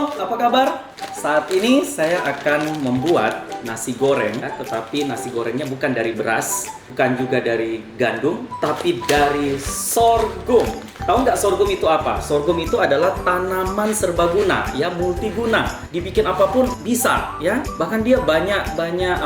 Halo, apa kabar? Saat ini saya akan membuat nasi goreng, ya, tetapi nasi gorengnya bukan dari beras, bukan juga dari gandum, tapi dari sorghum. Tahu nggak sorghum itu apa? Sorghum itu adalah tanaman serbaguna, ya multiguna. Dibikin apapun bisa, ya. Bahkan dia banyak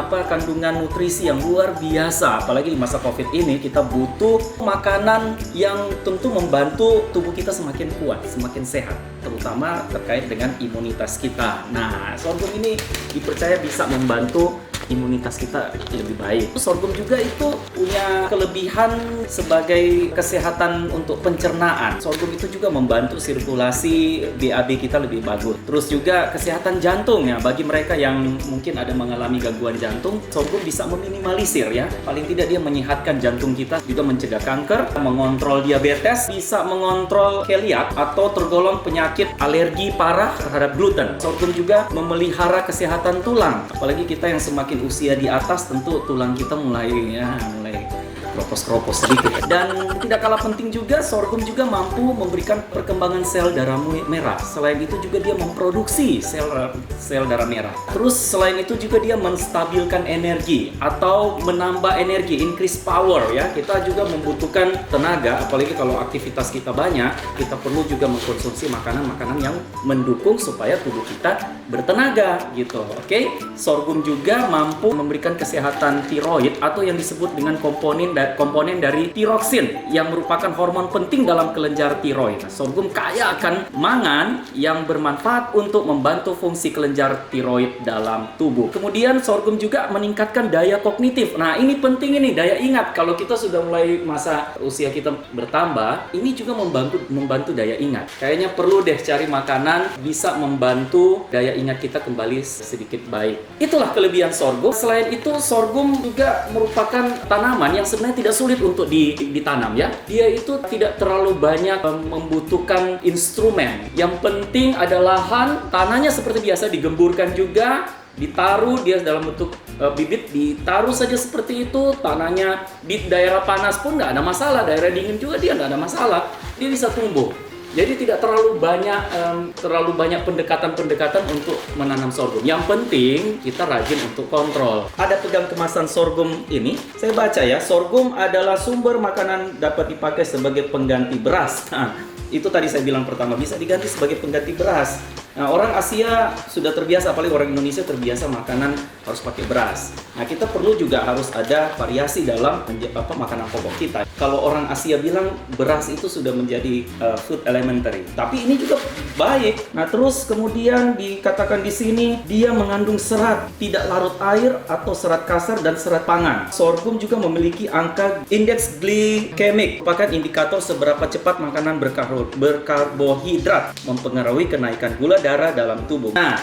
kandungan nutrisi yang luar biasa. Apalagi di masa COVID ini kita butuh makanan yang tentu membantu tubuh kita semakin kuat, semakin sehat, terutama terkait dengan imunitas kita. Nah, sorghum ini dipercaya bisa membantu imunitas kita lebih baik. Sorghum juga itu punya kelebihan sebagai kesehatan untuk pencernaan. Sorghum itu juga membantu sirkulasi BAB kita lebih bagus. Terus juga kesehatan jantung ya, bagi mereka yang mungkin ada mengalami gangguan jantung, sorghum bisa meminimalisir ya. Paling tidak dia menyehatkan jantung kita, juga mencegah kanker, mengontrol diabetes, bisa mengontrol keliak atau tergolong penyakit alergi parah terhadap gluten. Sorghum juga memelihara kesehatan tulang. Apalagi kita yang semakin usia di atas, tentu tulang kita mulai kropos-kropos sedikit. Dan tidak kalah penting juga, sorghum juga mampu memberikan perkembangan sel darah merah. Selain itu juga dia memproduksi sel darah merah. Terus selain itu juga dia menstabilkan energi atau menambah energi, increase power ya. Kita juga membutuhkan tenaga, apalagi kalau aktivitas kita banyak, kita perlu juga mengkonsumsi makanan-makanan yang mendukung supaya tubuh kita bertenaga gitu. Oke? Sorghum juga mampu memberikan kesehatan tiroid atau yang disebut dengan komponen dari tiroksin yang merupakan hormon penting dalam kelenjar tiroid. Sorghum kaya akan mangan yang bermanfaat untuk membantu fungsi kelenjar tiroid dalam tubuh. Kemudian sorghum juga meningkatkan daya kognitif. Nah, ini penting ini, daya ingat. Kalau kita sudah mulai masa usia kita bertambah, ini juga membantu daya ingat. Kayaknya perlu deh cari makanan bisa membantu daya ingat kita kembali sedikit baik. Itulah kelebihan sorghum. Selain itu, sorghum juga merupakan tanaman yang sebenarnya tidak sulit untuk ditanam ya. Dia itu tidak terlalu banyak membutuhkan instrumen. Yang penting ada lahan, tanahnya seperti biasa digemburkan juga, ditaruh dia dalam bentuk bibit, ditaruh saja seperti itu. Tanahnya di daerah panas pun nggak ada masalah, daerah dingin juga dia nggak ada masalah, dia bisa tumbuh. Jadi tidak terlalu banyak pendekatan-pendekatan untuk menanam sorghum. Yang penting kita rajin untuk kontrol. Ada pegang kemasan sorghum ini. Saya baca ya, sorghum adalah sumber makanan dapat dipakai sebagai pengganti beras. Nah, itu tadi saya bilang pertama, bisa diganti sebagai pengganti beras. Nah, orang Asia sudah terbiasa, apalagi orang Indonesia terbiasa makanan harus pakai beras. Nah, kita perlu juga harus ada variasi dalam makanan pokok kita. Kalau orang Asia bilang beras itu sudah menjadi food elementary, tapi ini juga baik. Nah, terus kemudian dikatakan di sini dia mengandung serat tidak larut air atau serat kasar dan serat pangan. Sorghum juga memiliki angka indeks glikemik, merupakan indikator seberapa cepat makanan berkarbohidrat mempengaruhi kenaikan gula darah dalam tubuh. Nah,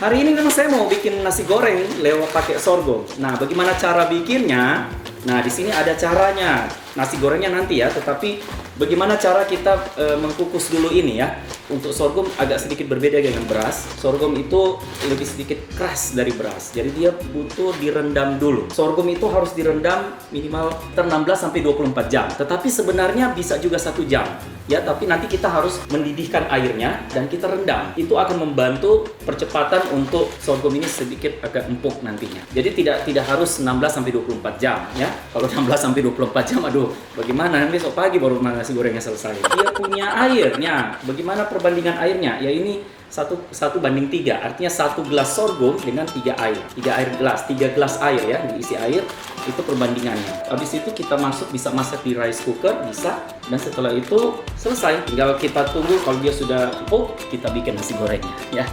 hari ini memang saya mau bikin nasi goreng lewat pakai sorghum. Nah, bagaimana cara bikinnya? Nah, di sini ada caranya. Nasi gorengnya nanti ya, tetapi bagaimana cara kita mengkukus dulu ini ya. Untuk sorghum agak sedikit berbeda dengan beras. Sorghum itu lebih sedikit keras dari beras. Jadi dia butuh direndam dulu. Sorghum itu harus direndam minimal 16-24 jam. Tetapi sebenarnya bisa juga 1 jam. Ya, tapi nanti kita harus mendidihkan airnya dan kita rendam. Itu akan membantu percepatan untuk sorghum ini sedikit agak empuk nantinya. Jadi tidak harus 16-24 jam ya. Kalau 16-24 jam, aduh, bagaimana besok pagi baru nasi gorengnya selesai. Dia punya airnya. Bagaimana perbandingan airnya? Ya ini 1:3, artinya 1 gelas sorghum dengan 3 air. 3 gelas air ya, diisi air, itu perbandingannya. Habis itu kita bisa masak di rice cooker, bisa. Dan setelah itu selesai. Tinggal kita tunggu kalau dia sudah empuk, kita bikin nasi gorengnya ya.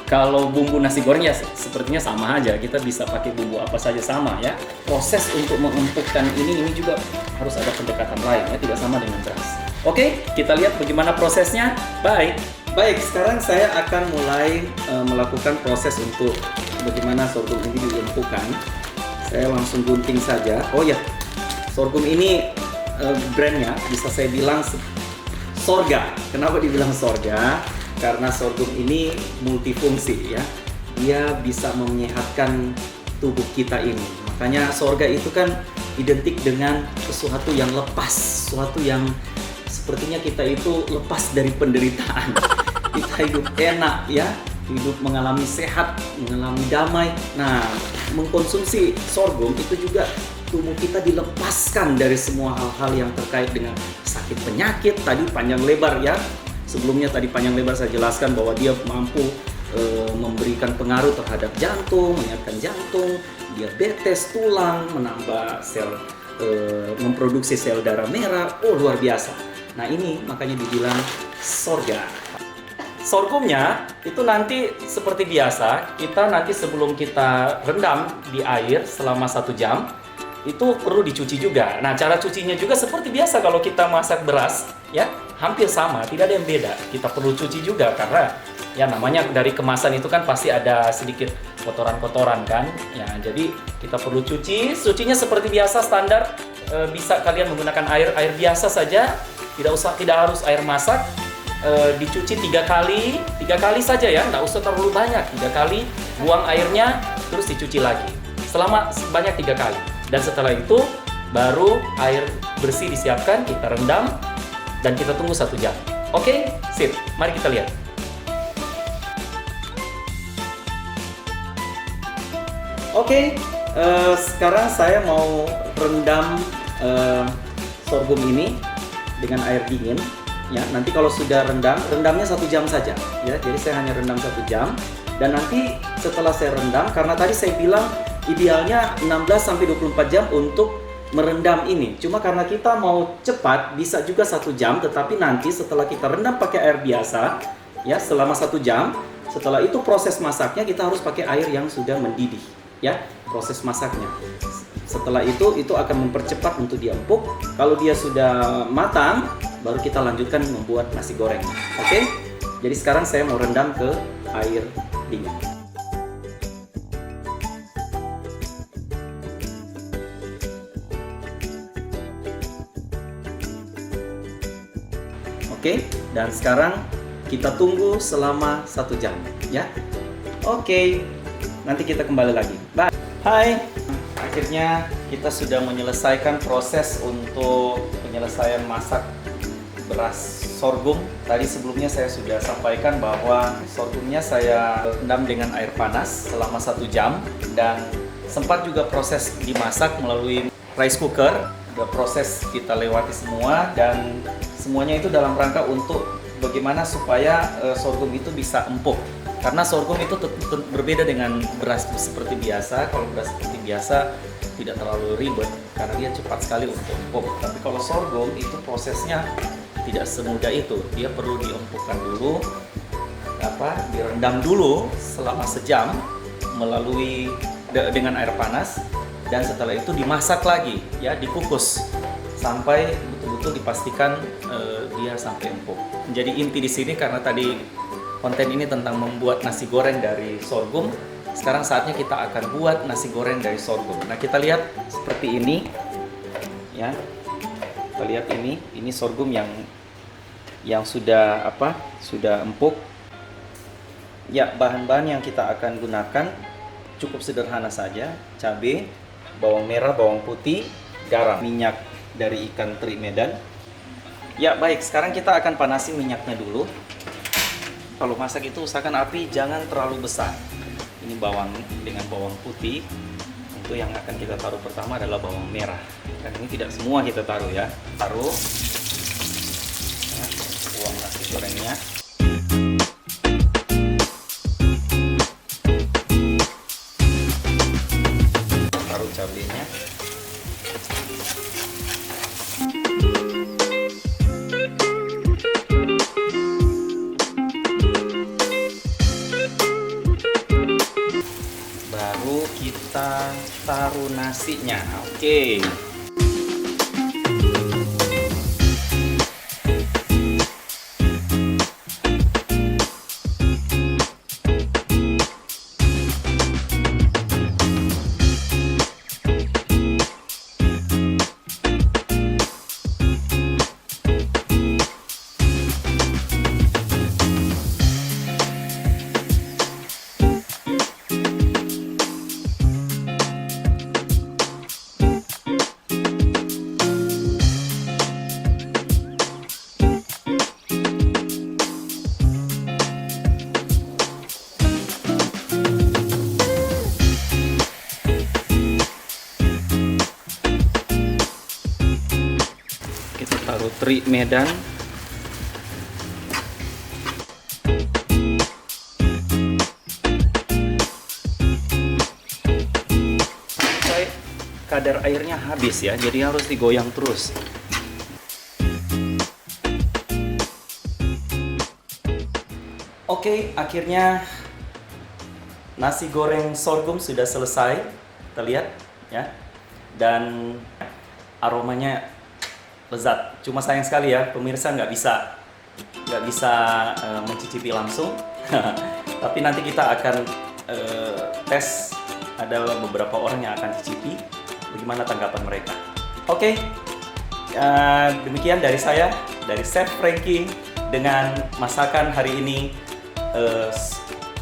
Kalau bumbu nasi goreng ya sepertinya sama aja, kita bisa pakai bumbu apa saja sama ya. Proses untuk mengempukkan ini juga harus ada pendekatan lain ya, tidak sama dengan beras. Oke, kita lihat bagaimana prosesnya. Baik, sekarang saya akan mulai melakukan proses untuk bagaimana sorghum ini diempukkan. Saya langsung gunting saja. Oh ya, sorghum ini brandnya bisa saya bilang Sorga. Kenapa dibilang Sorga? Karena sorghum ini multifungsi ya. Dia bisa menyehatkan tubuh kita ini. Makanya Sorga itu kan identik dengan sesuatu yang lepas, sesuatu yang sepertinya kita itu lepas dari penderitaan. Kita hidup enak ya, hidup mengalami sehat, mengalami damai. Nah, mengkonsumsi sorghum itu juga tubuh kita dilepaskan dari semua hal-hal yang terkait dengan sakit penyakit. Tadi panjang lebar ya. Sebelumnya tadi panjang lebar saya jelaskan bahwa dia mampu memberikan pengaruh terhadap jantung, menyehatkan jantung, diabetes tulang, menambah sel, memproduksi sel darah merah. Oh, luar biasa. Nah, ini makanya dibilang sorga. Sorghumnya itu nanti seperti biasa, kita nanti sebelum kita rendam di air selama 1 jam, itu perlu dicuci juga. Nah, cara cucinya juga seperti biasa kalau kita masak beras, ya, hampir sama, tidak ada yang beda. Kita perlu cuci juga karena ya namanya dari kemasan itu kan pasti ada sedikit kotoran-kotoran kan. Ya, jadi kita perlu cuci. Cucinya seperti biasa standar, bisa kalian menggunakan air biasa saja, tidak harus air masak. Dicuci 3 kali saja ya, nggak usah terlalu banyak. 3 kali, buang airnya, terus dicuci lagi selama sebanyak 3 kali. Dan setelah itu baru air bersih disiapkan, kita rendam dan kita tunggu 1 jam. Oke, sip. Mari kita lihat. Oke, sekarang saya mau rendam sorghum ini dengan air dingin. Ya, nanti kalau sudah rendamnya 1 jam saja. Ya, jadi saya hanya rendam 1 jam. Dan nanti setelah saya rendam, karena tadi saya bilang idealnya 16-24 jam untuk merendam ini. Cuma karena kita mau cepat, bisa juga 1 jam. Tetapi nanti setelah kita rendam pakai air biasa, ya selama 1 jam. Setelah itu proses masaknya kita harus pakai air yang sudah mendidih. Ya, proses masaknya. Setelah itu akan mempercepat untuk dia empuk. Kalau dia sudah matang, baru kita lanjutkan membuat nasi goreng. Oke? Jadi sekarang saya mau rendam ke air dingin. Oke, dan sekarang kita tunggu selama 1 jam, ya. Oke, nanti kita kembali lagi. Bye. Hai. Akhirnya kita sudah menyelesaikan proses untuk penyelesaian masak beras sorghum. Tadi sebelumnya saya sudah sampaikan bahwa sorghumnya saya rendam dengan air panas selama 1 jam dan sempat juga proses dimasak melalui rice cooker. Ada proses kita lewati semua dan semuanya itu dalam rangka untuk bagaimana supaya sorghum itu bisa empuk. Karena sorghum itu berbeda dengan beras seperti biasa. Kalau beras seperti biasa tidak terlalu ribet karena dia cepat sekali untuk empuk. Tapi kalau sorghum itu prosesnya tidak semudah itu. Dia perlu diempukkan dulu, direndam dulu selama sejam melalui dengan air panas dan setelah itu dimasak lagi, ya dikukus sampai betul-betul dipastikan dia sampai empuk. Jadi inti di sini karena tadi konten ini tentang membuat nasi goreng dari sorghum. Sekarang saatnya kita akan buat nasi goreng dari sorghum. Nah, kita lihat seperti ini. Ya. Kita lihat ini sorghum yang sudah sudah empuk. Ya, bahan-bahan yang kita akan gunakan cukup sederhana saja. Cabai, bawang merah, bawang putih, garam, minyak dari ikan teri Medan. Ya, baik, sekarang kita akan panasi minyaknya dulu. Kalau masak itu usahakan api jangan terlalu besar. Ini bawang dengan bawang putih. Untuk yang akan kita taruh pertama adalah bawang merah. Dan ini tidak semua kita taruh ya. Taruh. Ya, tuang nasi gorengnya. Taruh cabenya. Kita taruh nasinya. Oke. teri Medan. Kadar airnya habis ya, jadi harus digoyang terus. Oke, akhirnya nasi goreng sorghum sudah selesai. Kita lihat ya. Dan aromanya lezat. Cuma sayang sekali ya, pemirsa nggak bisa mencicipi langsung. Tapi nanti kita akan tes. Ada beberapa orang yang akan cicipi. Bagaimana tanggapan mereka? Oke, demikian dari saya, dari Chef Frankie dengan masakan hari ini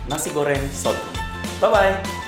nasi goreng sorghum. Bye bye.